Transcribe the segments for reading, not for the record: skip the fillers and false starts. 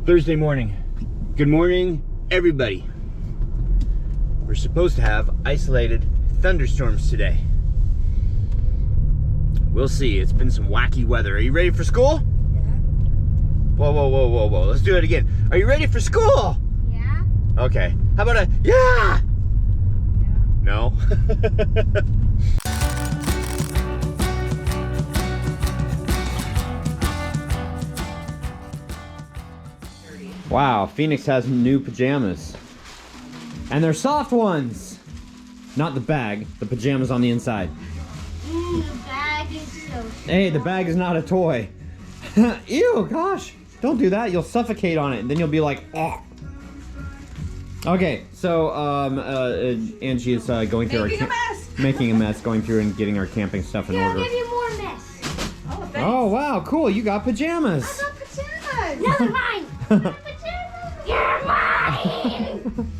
Thursday morning. Good morning, everybody. We're supposed to have isolated thunderstorms today. We'll see. It's been some wacky weather. Are you ready for school? Yeah. Whoa, whoa, whoa, whoa, whoa. Let's do it again. Are you ready for school? Yeah. Okay. How about a yeah? Yeah. No. Wow, Phoenix has new pajamas. And they're soft ones. Not the bag, the pajamas on the inside. The bag is so Hey, the bag is not a toy. Ew, gosh. Don't do that. You'll suffocate on it, and then you'll be like, oh. Okay, so Angie is going through making a mess, going through and getting our camping stuff in order. I'll give you more mess. Oh, thanks. Oh, wow, cool. You got pajamas. I got pajamas. No, they're mine. Pajamas. You're mine.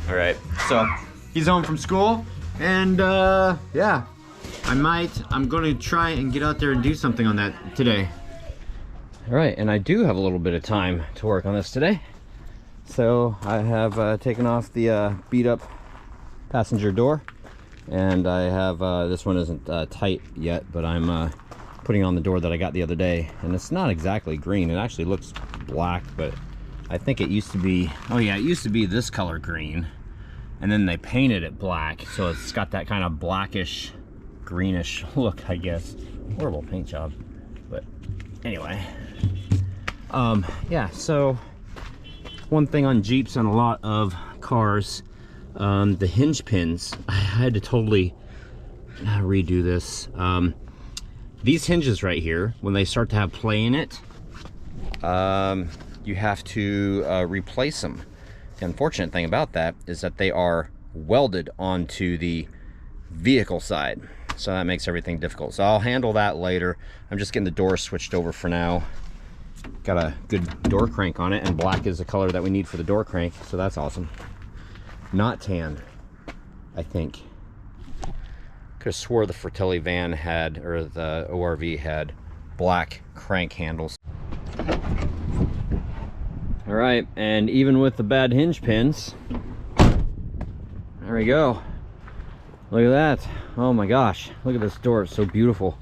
All right, so he's home from school, and yeah, I'm gonna try and get out there and do something on that today. All right, and I do have a little bit of time to work on this today. So I have taken off the beat up passenger door, and I have, this one isn't tight yet, but I'm putting on the door that I got the other day, and it's not exactly green. It actually looks black, but I think it used to be, oh yeah, it used to be this color green, and then they painted it black, so it's got that kind of blackish, greenish look, I guess. Horrible paint job, but anyway. Yeah, so one thing on Jeeps and a lot of cars, the hinge pins, I had to totally redo this. These hinges right here, when they start to have play in it, you have to replace them. The unfortunate thing about that is that they are welded onto the vehicle side, so that makes everything difficult. So I'll handle that later. I'm just getting the door switched over for now. Got a good door crank on it, and black is the color that we need for the door crank, so that's awesome. Not tan, I think. Could have swore the Fratelli van had, or the ORV had, black crank handles. All right, and even with the bad hinge pins, there we go. Look at that. Oh my gosh, look at this door, it's so beautiful.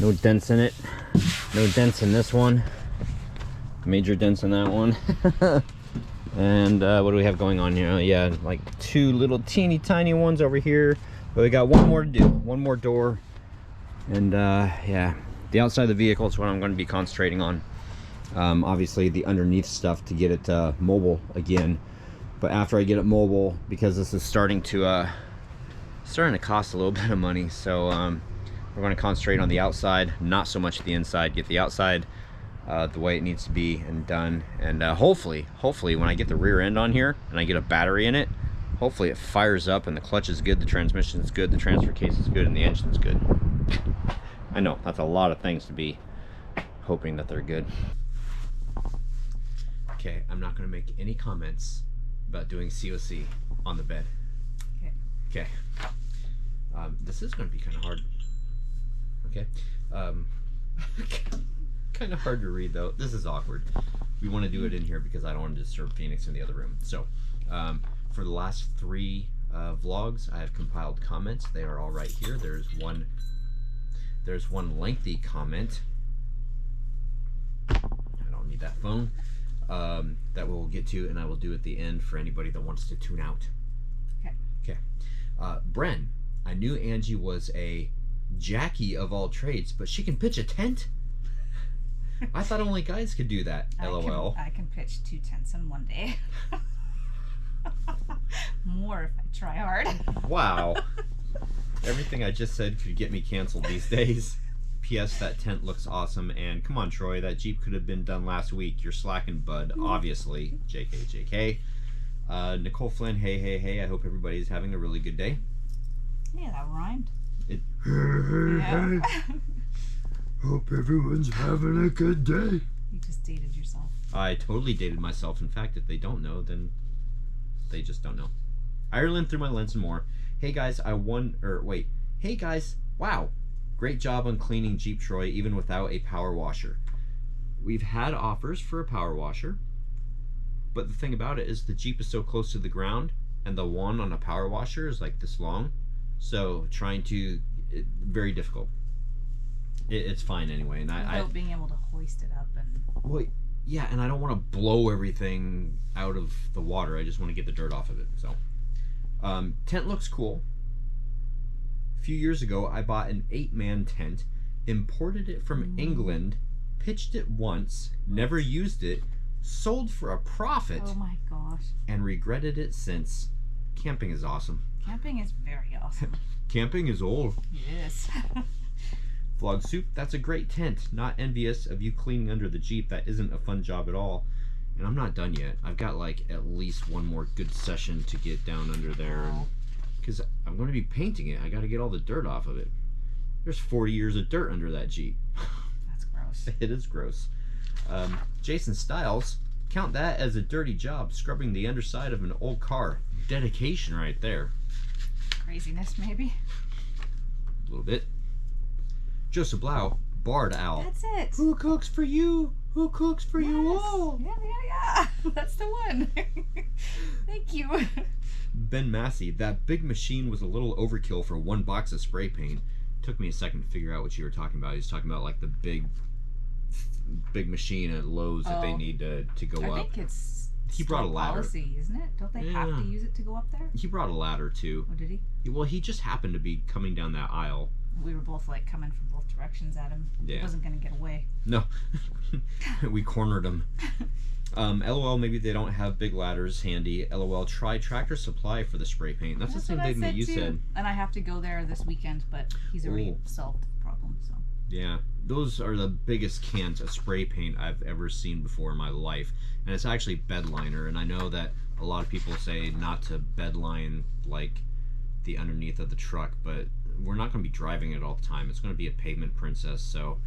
No dents in it, no dents in this one. Major dents in that one. And what do we have going on here? Yeah, like two little teeny tiny ones over here, but we got one more to do, one more door. And yeah, the outside of the vehicle is what I'm going to be concentrating on. Obviously the underneath stuff to get it mobile again, but after I get it mobile, because this is starting to cost a little bit of money, so we're going to concentrate on the outside, not so much the inside. Get the outside the way it needs to be and done, and hopefully when I get the rear end on here and I get a battery in it, hopefully it fires up and the clutch is good, the transmission is good, the transfer case is good, and the engine's good. I know that's a lot of things to be hoping that they're good. Okay, I'm not going to make any comments about doing COC on the bed. Okay. This is going to be kind of hard. Okay. Kind of hard to read though. This is awkward. We want to do it in here because I don't want to disturb Phoenix in the other room. So, for the last 3 vlogs, I have compiled comments. They are all right here. There's one lengthy comment. I don't need that phone. That we'll get to, and I will do at the end for anybody that wants to tune out. Okay. Bren, I knew Angie was a Jackie of all trades, but she can pitch a tent? I thought only guys could do that. LOL. I can pitch 2 tents in one day. More if I try hard. Wow. Everything I just said could get me canceled these days. P.S. That tent looks awesome, and come on, Troy, that Jeep could have been done last week. You're slacking, bud. Obviously. JK. Nicole Flynn, hey. I hope everybody's having a really good day. Yeah, that rhymed. Hey. Hope everyone's having a good day. You just dated yourself. I totally dated myself. In fact, if they don't know, then they just don't know. Ireland through my lens and more. Hey guys, Hey guys, wow. Great job on cleaning Jeep, Troy, even without a power washer. we've had offers for a power washer, but the thing about it is the Jeep is so close to the ground, and the one on a power washer is like this long, so very difficult. It's fine anyway, and Without being able to hoist it up and. Well, yeah, and I don't want to blow everything out of the water. I just want to get the dirt off of it. So, tent looks cool. A few years ago, I bought an 8-man tent, imported it from England, pitched it once, never used it, sold for a profit, Oh my gosh. and regretted it since. Camping is awesome. Camping is very awesome. Camping is old. Yes. Vlog Soup, that's a great tent. Not envious of you cleaning under the Jeep. That isn't a fun job at all. And I'm not done yet. I've got like at least one more good session to get down under there. Because I'm going to be painting it. I got to get all the dirt off of it. There's 40 years of dirt under that Jeep. That's gross. It is gross. Jason Stiles, count that as a dirty job, scrubbing the underside of an old car. Dedication right there. Craziness, maybe. A little bit. Joseph Blau, Barred Owl. That's it. Who cooks for you? Who cooks for you Yes. all? Yeah. That's the one. Thank you. Ben Massey, that big machine was a little overkill for one box of spray paint. Took me a second to figure out what you were talking about. He's talking about like the big machine at Lowe's that they need to go I up. think it's He brought a ladder. policy, isn't it? Don't they have Yeah. to use it to go up there? He brought a ladder too. Oh, did he? Well, he just happened to be coming down that aisle. We were both like coming from both directions at him. Yeah. He wasn't gonna get away. No, we cornered him. LOL, maybe they don't have big ladders handy. LOL, try Tractor Supply for the spray paint. That's the same what I thing that you too. said. And I have to go there this weekend, but he's already Ooh. solved the problem. So. Yeah, those are the biggest cans of spray paint I've ever seen before in my life. And it's actually bed liner. And I know that a lot of people say not to bed line like the underneath of the truck, but we're not going to be driving it all the time. It's going to be a pavement princess, so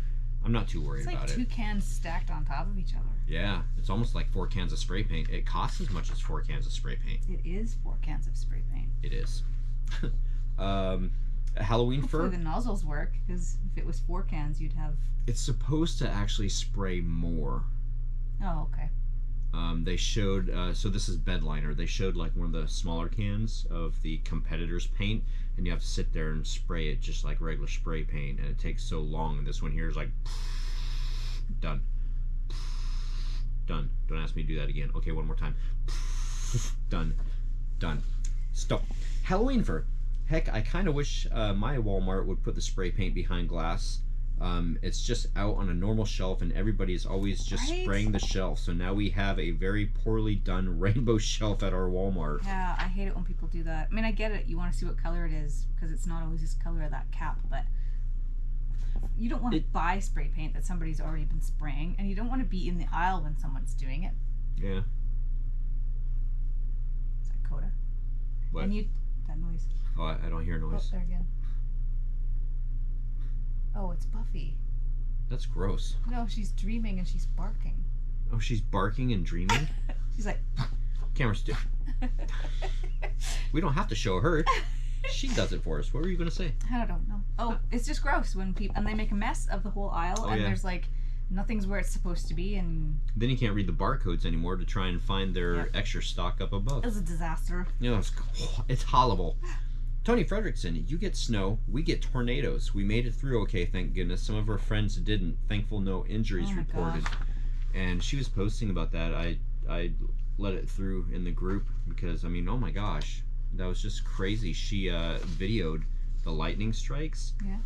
I'm not too worried It's like about two it. cans stacked on top of each other. Yeah, it's almost like 4 cans of spray paint. It costs as much as 4 cans of spray paint. It is 4 cans of spray paint. It is. Halloween Hopefully fur. the nozzles work, because if it was 4 cans, you'd have. It's supposed to actually spray more. Oh, okay. They showed, so this is bed liner. They showed like one of the smaller cans of the competitor's paint, and you have to sit there and spray it just like regular spray paint, and it takes so long. And this one here is like, done. Done. Don't ask me to do that again. Okay, one more time. Done. Done. Stop. Halloween fur. Heck, I kind of wish my Walmart would put the spray paint behind glass. It's just out on a normal shelf, and everybody's always just Right? spraying the shelf. So now we have a very poorly done rainbow shelf at our Walmart. Yeah, I hate it when people do that. I mean, I get it. You want to see what color it is, because it's not always this color of that cap, but you don't want to buy spray paint that somebody's already been spraying, and you don't want to be in the aisle when someone's doing it. Yeah. Is that Coda? What? And you, that noise. Oh, I don't hear Oh, noise. there again. Oh, it's Buffy. That's gross. No, she's dreaming and she's barking. Oh, she's barking and dreaming? She's like. Camera still. We don't have to show her. She does it for us. What were you going to say? I don't know. Oh, it's just gross when people, and they make a mess of the whole aisle, Oh, and yeah. there's like nothing's where it's supposed to be, and Then you can't read the barcodes anymore to try and find their Yep. extra stock up above. it's a disaster. You know, it's horrible. Tony Frederickson, you get snow, we get tornadoes. We made it through okay, thank goodness. Some of our friends didn't. Thankful no injuries Oh my reported. gosh. And she was posting about that. I let it through in the group because, I mean, oh my gosh. That was just crazy. She videoed the lightning strikes. Yeah.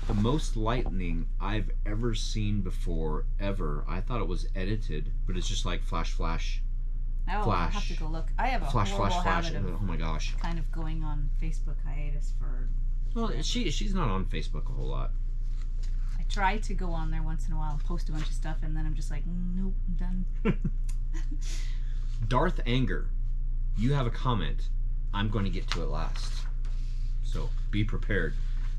The most lightning I've ever seen before, ever. I thought it was edited, but it's just like flash, flash, Oh, I'll Flash. have to go look. I have a flash, horrible flash, flash. habit of Oh my gosh. kind of going on Facebook hiatus for. Well, she's not on Facebook a whole lot. I try to go on there once in a while and post a bunch of stuff, and then I'm just like, nope, I'm done. Darth Anger, you have a comment. I'm going to get to it last. So be prepared.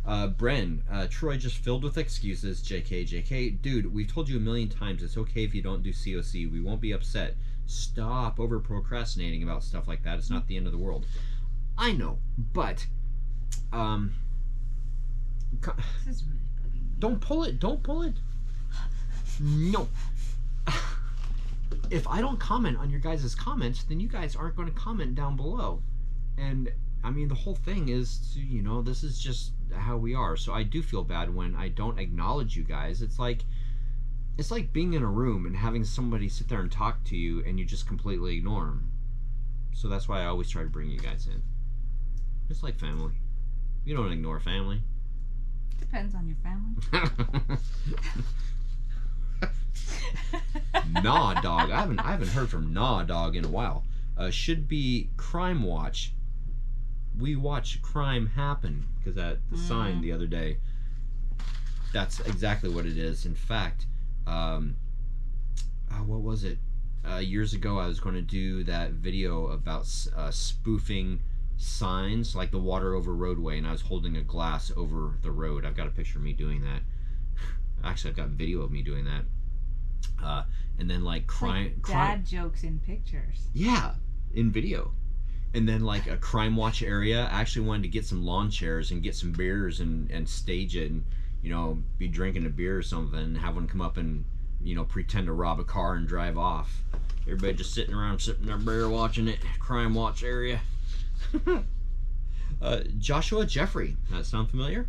Bren, Troy just filled with excuses. JK. Dude, we've told you a million times it's okay if you don't do COC. We won't be upset. Stop over procrastinating about stuff like that. It's not the end of the world. I know, but This is really bugging me. don't pull it. No. if I don't comment on your guys' comments, then you guys aren't going to comment down below. And I mean, the whole thing is, you know, this is just how we are. So I do feel bad when I don't acknowledge you guys. It's like being in a room and having somebody sit there and talk to you and you just completely ignore them. So that's why I always try to bring you guys in. It's like family. You don't ignore family. Depends on your family. Nah Dog. I haven't heard from Nah Dog in a while. Should be Crime Watch. We watch crime happen, because at the sign the other day, that's exactly what it is. In fact, what was it? Years ago, I was going to do that video about spoofing signs, like the water over roadway, and I was holding a glass over the road. I've got a picture of me doing that. Actually, I've got video of me doing that. And then like crime dad jokes in pictures. Yeah, in video. And then like a crime watch area, I actually wanted to get some lawn chairs and get some beers and stage it, and you know, be drinking a beer or something, and have one come up and, you know, pretend to rob a car and drive off. Everybody just sitting around sipping their beer watching it. Crime watch area. Joshua Jeffrey, that sound familiar?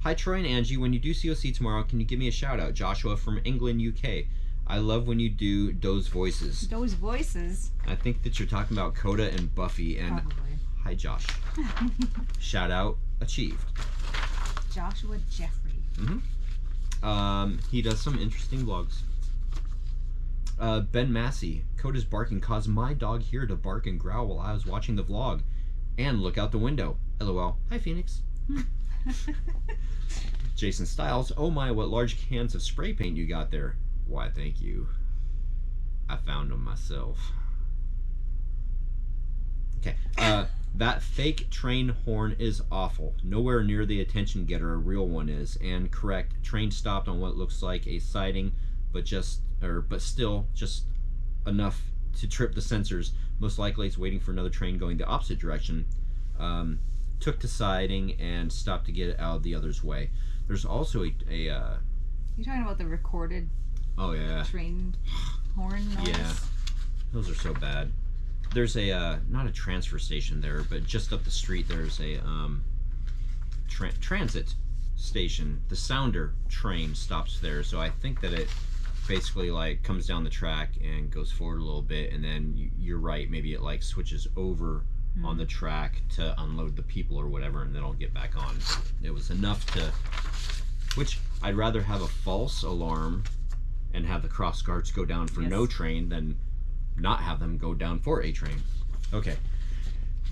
Hi Troy and Angie, when you do COC tomorrow, can you give me a shout out? Joshua from England, UK. I love when you do those voices. Those voices. I think that you're talking about Coda and Buffy. And probably. Hi Josh. Shout out achieved. Joshua Jeffrey. He does some interesting vlogs. Ben Massey, Coda's barking caused my dog here to bark and growl while I was watching the vlog and look out the window. LOL. Hi Phoenix. Jason Styles, oh my, what large cans of spray paint you got there. Why, thank you. I found them myself. Okay, that fake train horn is awful. Nowhere near the attention getter a real one is. And correct, train stopped on what looks like a siding, but still just enough to trip the sensors. Most likely it's waiting for another train going the opposite direction. Took to siding and stopped to get it out of the other's way. There's also a You're talking about the recorded train horn noise? Yeah, those are so bad. There's a not a transfer station there, but just up the street there's a transit station. The Sounder train stops there, so I think that it basically like comes down the track and goes forward a little bit, and then you're right, maybe it like switches over on the track to unload the people or whatever, and then I'll get back on. It was enough to, which I'd rather have a false alarm and have the cross guards go down for no train than not have them go down for a train. Okay,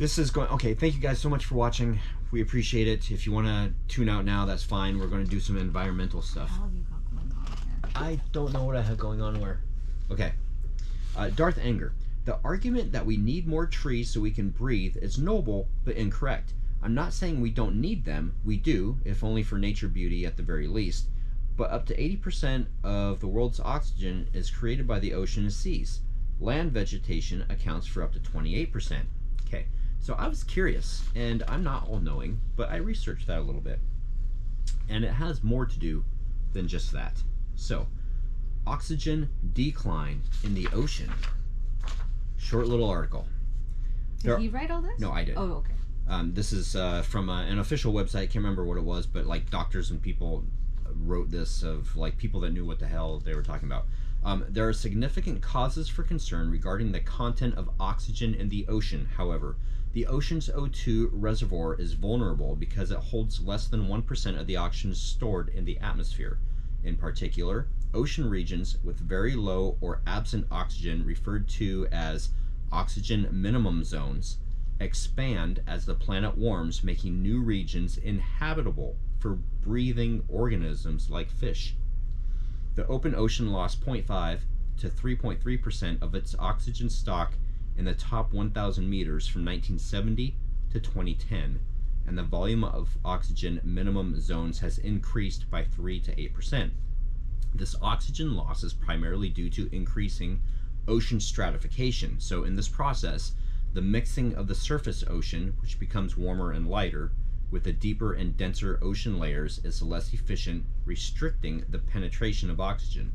this is going, okay, thank you guys so much for watching. We appreciate it. If you want to tune out now, that's fine. We're going to do some environmental stuff. What have you got going on here? I don't know what I have going on where. Okay. Darth Anger. The argument that we need more trees so we can breathe is noble, but incorrect. I'm not saying we don't need them. We do, if only for nature beauty at the very least. But up to 80% of the world's oxygen is created by the ocean and seas. Land vegetation accounts for up to 28%. Okay, so I was curious, and I'm not all-knowing, but I researched that a little bit. And it has more to do than just that. So, oxygen decline in the ocean. Short little article. Did he write all this? No, I did. Oh, okay. This is from an official website. Can't remember what it was, but like doctors and people wrote this, of like people that knew what the hell they were talking about. There are significant causes for concern regarding the content of oxygen in the ocean. However, the ocean's O2 reservoir is vulnerable because it holds less than 1% of the oxygen stored in the atmosphere. In particular, ocean regions with very low or absent oxygen, referred to as oxygen minimum zones, expand as the planet warms, making new regions inhabitable for breathing organisms like fish. The open ocean lost 0.5 to 3.3% of its oxygen stock in the top 1,000 meters from 1970 to 2010, and the volume of oxygen minimum zones has increased by 3 to 8%. This oxygen loss is primarily due to increasing ocean stratification. So in this process, the mixing of the surface ocean, which becomes warmer and lighter, with the deeper and denser ocean layers is less efficient, restricting the penetration of oxygen.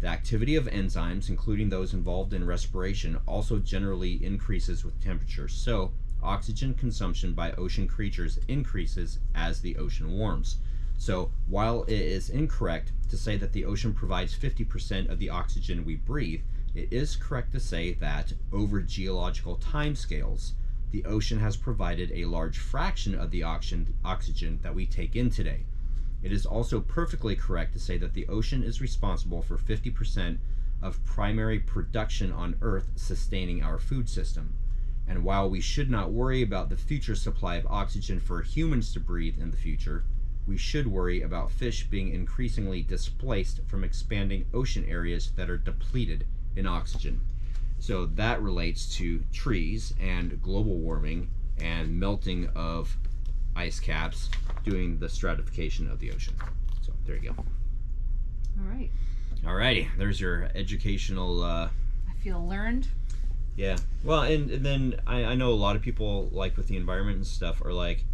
The activity of enzymes, including those involved in respiration, also generally increases with temperature. So, oxygen consumption by ocean creatures increases as the ocean warms. So, while it is incorrect to say that the ocean provides 50% of the oxygen we breathe, it is correct to say that over geological timescales, the ocean has provided a large fraction of the oxygen that we take in today. It is also perfectly correct to say that the ocean is responsible for 50% of primary production on Earth, sustaining our food system. And while we should not worry about the future supply of oxygen for humans to breathe in the future, we should worry about fish being increasingly displaced from expanding ocean areas that are depleted in oxygen. So that relates to trees and global warming and melting of ice caps doing the stratification of the ocean. So there you go. All right. Alrighty, there's your educational I feel learned. yeah. Well, and then I know a lot of people, like with the environment and stuff, are like,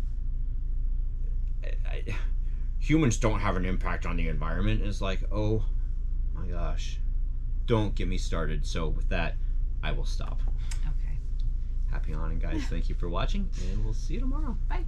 humans don't have an impact on the environment. It's like, oh my gosh, don't get me started. So with that, I will stop. Okay. Happy hunting, guys. Thank you for watching, and we'll see you tomorrow. Bye.